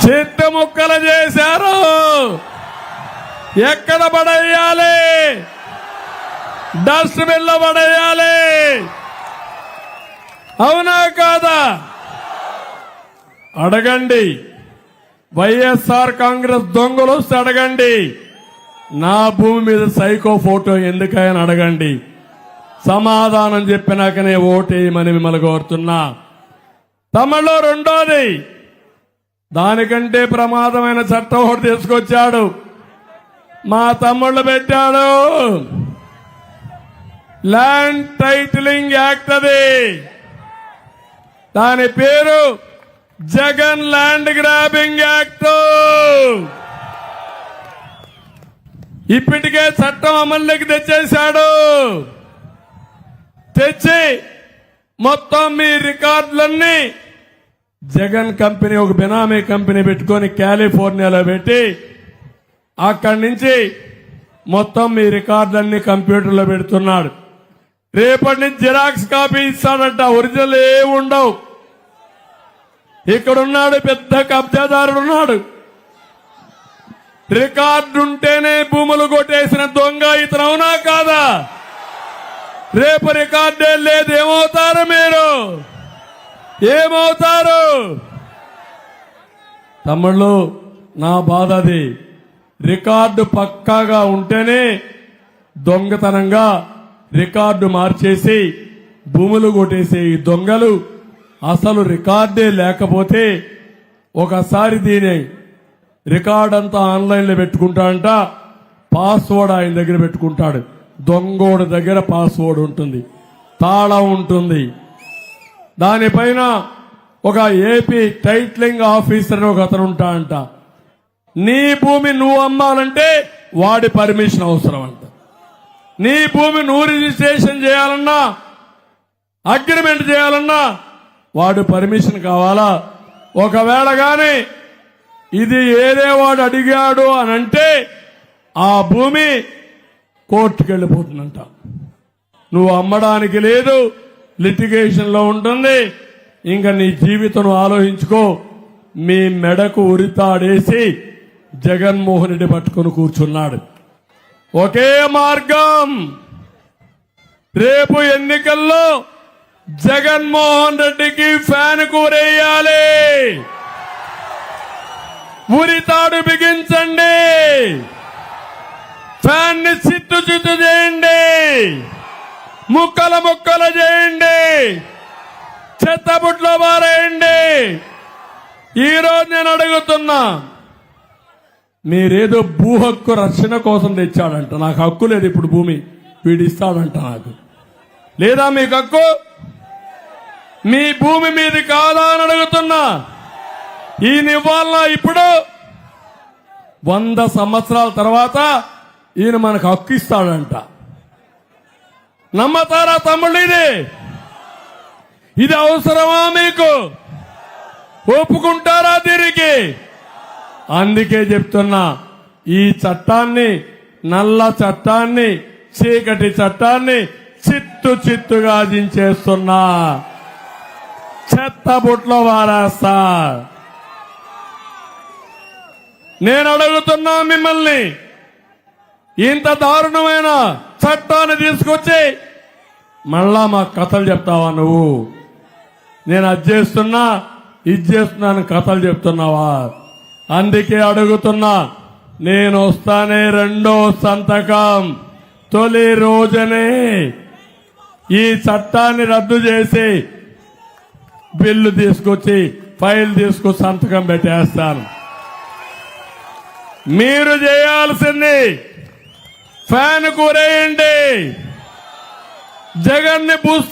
చెట్టు ముక్కలు చేశారు. ఎక్కడ పడేయాలి? డస్ట్బిన్ లో పడేయాలి. అవునా కాదా? అడగండి. వైఎస్ఆర్ కాంగ్రెస్ దొంగలు వస్తే అడగండి. నా భూమి మీద సైకో ఫోటో ఎందుకని అడగండి. సమాధానం చెప్పినాకనే ఓటేయమని మిమ్మల్ని కోరుతున్నా. తమలో రెండోది, దానికంటే ప్రమాదమైన చట్టం ఒకటి తీసుకొచ్చాడు. మా తమ్ముళ్ళు పెట్టాడు. Land titling act. అది దాని పేరు జగన్ ల్యాండ్ గ్రాబింగ్ యాక్ట్. ఇప్పటికే చట్టం అమల్లోకి తెచ్చేశాడు. తెచ్చి మొత్తం మీ రికార్డులన్నీ జగన్ కంపెనీ ఒక బినామీ కంపెనీ పెట్టుకొని కాలిఫోర్నియాలో పెట్టి అక్కడి నుంచి మొత్తం మీ రికార్డులన్నీ కంప్యూటర్లో పెడుతున్నాడు. రేపటి నుంచి జిరాక్స్ కాపీ ఇస్తాడంట. ఒరిజినల్ ఏముండవు. ఇక్కడున్నాడు పెద్ద కబ్జాదారుడున్నాడు. రికార్డు ఉంటేనే భూములు కొట్టేసిన దొంగ ఇతను. అవునా కాదా? రేపు రికార్డే లేదు. ఏమవుతారు మీరు? ఏమవుతారు? తమ్ముళ్ళు, నా బాధ అది. రికార్డు పక్కాగా ఉంటేనే దొంగతనంగా రికార్డు మార్చేసి భూములు కొట్టేసే ఈ దొంగలు అసలు రికార్డే లేకపోతే ఒకసారి దీని రికార్డ్ అంతా ఆన్లైన్లో పెట్టుకుంటాడంట. పాస్వర్డ్ ఆయన దగ్గర పెట్టుకుంటాడు. దొంగోడి దగ్గర పాస్వర్డ్ ఉంటుంది, తాళం ఉంటుంది. దానిపైన ఒక ఏపీ టైటిలింగ్ ఆఫీసర్ అని ఒక అతను ఉంటాడంట. నీ భూమి నువ్వు అమ్మాలంటే వాడి పర్మిషన్ అవసరం అంట. నీ భూమి నువ్వు రిజిస్ట్రేషన్ చేయాలన్నా, అగ్రిమెంట్ చేయాలన్నా వాడు పర్మిషన్ కావాలా? ఒకవేళ గాని ఇది ఏదే వాడు అడిగాడు అని అంటే ఆ భూమి కోర్టుకు వెళ్ళిపోతుందంట. నువ్వు అమ్మడానికి లేదు, లిటిగేషన్ లో ఉంటుంది. ఇంకా నీ జీవితం ఆలోచించుకో. మీ మెడకు ఉరితాడేసి జగన్మోహన్ రెడ్డి పట్టుకుని కూర్చున్నాడు. ఒకే మార్గం. రేపు ఎన్నికల్లో జగన్మోహన్ రెడ్డికి ఫ్యాన్ కూరేయాలి. ఉరితాడు బిగించండి. ఫ్యాన్ ని చిత్తు చేయండి. ముక్కలు ముక్కలు చేయండి. చెత్తబుట్లో మారేయండి. ఈరోజు నేను అడుగుతున్నా, మీరేదో భూ హక్కు రక్షణ కోసం తెచ్చాడంట. నాకు హక్కు లేదు. ఇప్పుడు భూమి వీడిస్తాడంట. నాకు లేదా? మీకు హక్కు? మీ భూమి మీది కాదా అని అడుగుతున్నా. ఈ నివాళన ఇప్పుడు 100 సంవత్సరాల తర్వాత ఈయన మనకు హక్కు ఇస్తాడంట. నమ్మతారా తమ్ముళ్ళు? ఇది అవసరమా మీకు? ఒప్పుకుంటారా దీనికి? అందుకే చెప్తున్నా, ఈ చట్టాన్ని, నల్ల చట్టాన్ని, చీకటి చట్టాన్ని చిత్తుగా దించేస్తున్నా. చెత్త బుట్లో వారేస్తా. నేను అడుగుతున్నా మిమ్మల్ని, ఇంత దారుణమైన చట్టాన్ని తీసుకొచ్చి మళ్ళా మా కథలు చెప్తావా నువ్వు? నేను అది చేస్తున్నా, ఇది చేస్తున్నాను కథలు చెప్తున్నావా? అందుకే అడుగుతున్నా. నేను వస్తానే రెండో సంతకం తొలి రోజునే ఈ చట్టాన్ని రద్దు చేసి బిల్లు తీసుకొచ్చి ఫైల్ తీసుకొచ్చి సంతకం పెట్టేస్తాను. మీరు చేయాల్సింది ఫ్యాన్ కూరేయండి. జగన్ ని పూస్తా